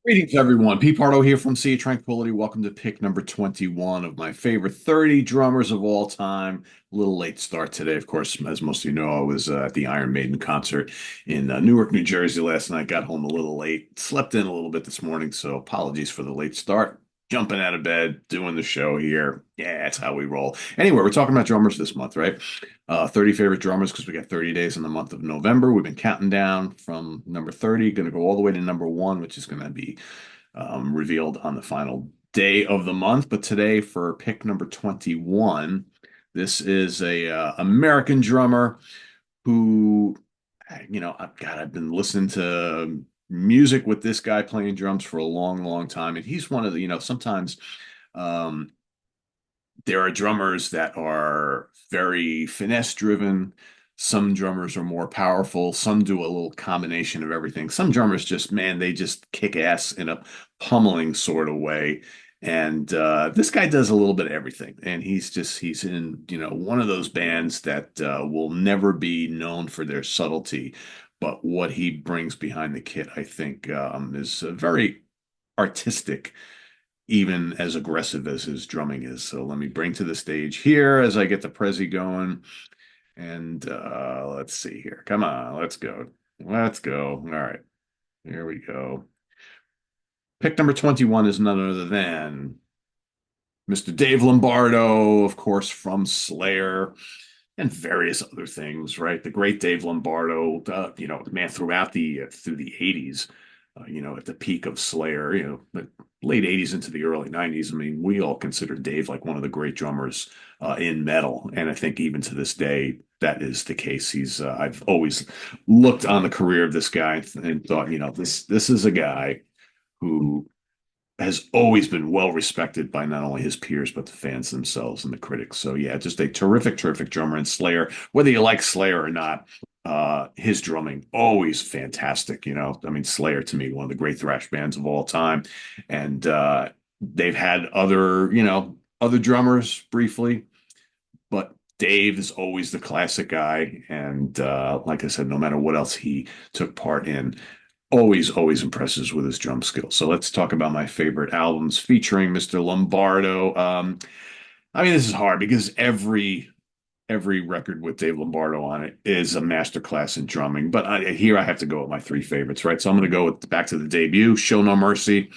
Greetings, everyone. Pete Pardo here from Sea of Tranquility. Welcome to pick number 21 of my favorite 30 drummers of all time. A little late start today, of course. As most of you know, I was at the Iron Maiden concert in Newark, New Jersey last night. Got home a little late. Slept in a little bit this morning, so apologies for the late start. Jumping out of bed, doing the show here. Yeah, that's how we roll. Anyway, we're talking about drummers this month, right? 30 favorite drummers because we got 30 days in the month of November. We've been counting down from number 30, going to go all the way to number one, which is going to be revealed on the final day of the month. But today, for pick number 21, this is a American drummer who, God, I've been listening to music with this guy playing drums for a long, long time, and he's one of the, sometimes. Um, there are drummers that are very finesse driven. Some drummers are more powerful. Some do a little combination of everything. Some drummers just, man, they just kick ass in a pummeling sort of way. And this guy does a little bit of everything. And he's in, one of those bands that will never be known for their subtlety. But what he brings behind the kit, I think, is very artistic, even as aggressive as his drumming is. So let me bring to the stage here as I get the Prezi going. And let's see here. Come on, let's go. Let's go. All right, here we go. Pick number 21 is none other than Mr. Dave Lombardo, of course, from Slayer and various other things, right? The great Dave Lombardo, man, through the 80s, at the peak of Slayer, the late 80s into the early 90s. I mean, we all consider Dave like one of the great drummers in metal, and I think even to this day that is the case. I've always looked on the career of this guy and thought, this is a guy who has always been well respected by not only his peers but the fans themselves and the critics. So yeah, just a terrific, terrific drummer in Slayer. Whether you like Slayer or not, his drumming always fantastic. I mean, Slayer to me one of the great thrash bands of all time, and they've had other drummers briefly, but Dave is always the classic guy, and like I said, no matter what else he took part in, always impresses with his drum skills. So let's talk about my favorite albums featuring Mr. Lombardo. I mean, this is hard because every record with Dave Lombardo on it is a masterclass in drumming. But here I have to go with my three favorites, right? So I'm going to go with back to the debut, Show No Mercy.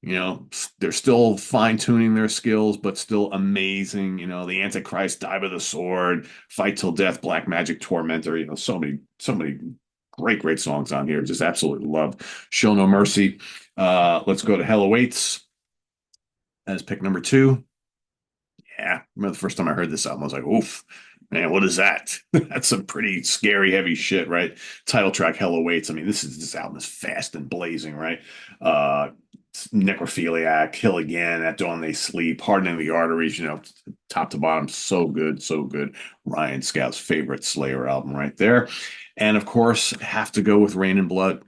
They're still fine tuning their skills, but still amazing. The Antichrist, Die by the Sword, Fight Till Death, Black Magic Tormentor. So many great songs on here. Just absolutely love Show No Mercy. Let's go to Hell Awaits as pick number two. Yeah, I remember the first time I heard this album, I was like, oof, man, what is that? That's some pretty scary, heavy shit, right? Title track, Hell Awaits. I mean, this album is fast and blazing, right? Uh, Necrophiliac, Kill Again, At Dawn They Sleep, Hardening the Arteries, top to bottom, so good, so good. Ryan Scout's favorite Slayer album right there. And of course, have to go with Rain and Blood.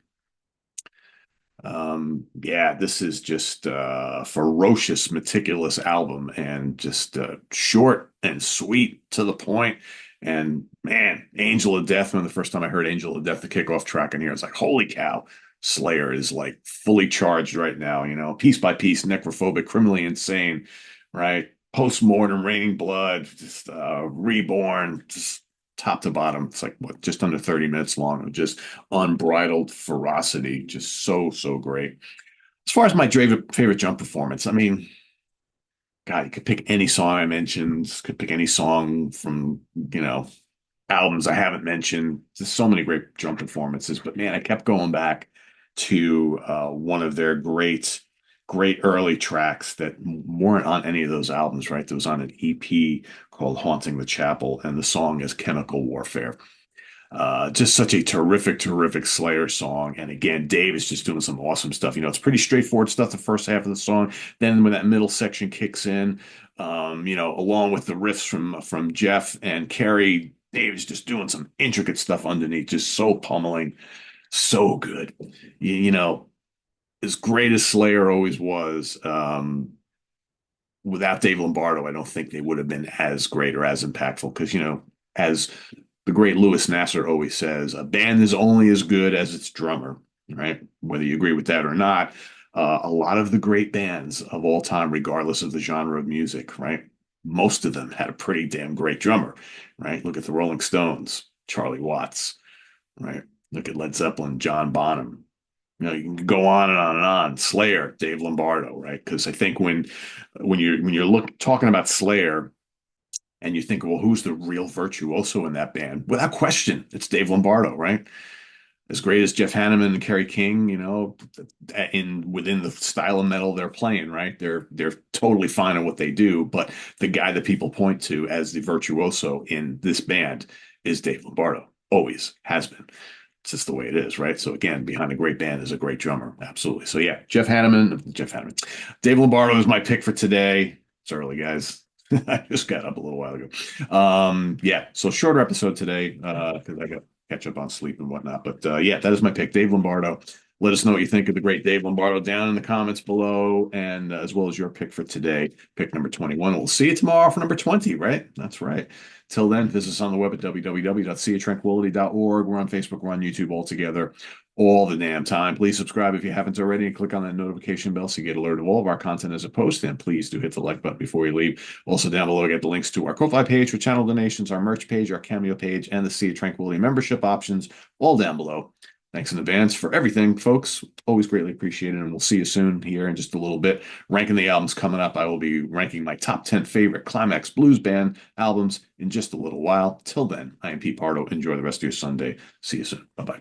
Yeah, this is just a ferocious, meticulous album and just short and sweet to the point. And man, Angel of Death, when the first time I heard Angel of Death, the kickoff track in here, it's like, holy cow, Slayer is like fully charged right now, piece by piece, necrophobic, criminally insane, right? Post-mortem, raining blood, just reborn, just top to bottom. It's like what, just under 30 minutes long of just unbridled ferocity. Just so great. As far as my favorite jump performance, I mean, God, you could pick any song I mentioned, could pick any song from, albums I haven't mentioned. There's so many great drum performances, but man, I kept going back to one of their great early tracks that weren't on any of those albums, right? That was on an EP called Haunting the Chapel, and the song is Chemical Warfare. Just such a terrific Slayer song. And again, Dave is just doing some awesome stuff. It's pretty straightforward stuff the first half of the song. Then when that middle section kicks in, along with the riffs from Jeff and Kerry, Dave is just doing some intricate stuff underneath, just so pummeling, so good. As great as Slayer always was, without Dave Lombardo, I don't think they would have been as great or as impactful because, as the great Louis Nasser always says, a band is only as good as its drummer, right? whether you agree with that or not, a lot of the great bands of all time, regardless of the genre of music, right? Most of them had a pretty damn great drummer, right? Look at the Rolling Stones, Charlie Watts, right? Look at Led Zeppelin, John Bonham. You can go on and on and on. Slayer, Dave Lombardo, right? Because I think when you're talking about Slayer and you think, well, who's the real virtuoso in that band? Without question, it's Dave Lombardo, right? As great as Jeff Hanneman and Kerry King, in within the style of metal they're playing, right? They're totally fine at what they do, but the guy that people point to as the virtuoso in this band is Dave Lombardo. Always has been. It's just the way it is, right? So again, behind a great band is a great drummer. Absolutely. So yeah, Jeff Hanneman. Dave Lombardo is my pick for today. It's early, guys. I just got up a little while ago. Yeah, so shorter episode today, because I got catch up on sleep and whatnot. But yeah, that is my pick, Dave Lombardo. Let us know what you think of the great Dave Lombardo down in the comments below, and as well as your pick for today, pick number 21. We'll see you tomorrow for number 20, right? That's right. Till then, visit us on the web at www.seatranquility.org. We're on Facebook, we're on YouTube all together all the damn time. Please subscribe if you haven't already and click on that notification bell so you get alerted of all of our content as a post. And please do hit the like button before you leave. Also, down below, get the links to our Ko-Fi page for channel donations, our merch page, our Cameo page, and the Sea of Tranquility membership options, all down below. Thanks in advance for everything, folks. Always greatly appreciated, and we'll see you soon here in just a little bit. Ranking the albums coming up. I will be ranking my top 10 favorite Climax Blues Band albums in just a little while. Till then, I am Pete Pardo. Enjoy the rest of your Sunday. See you soon. Bye-bye.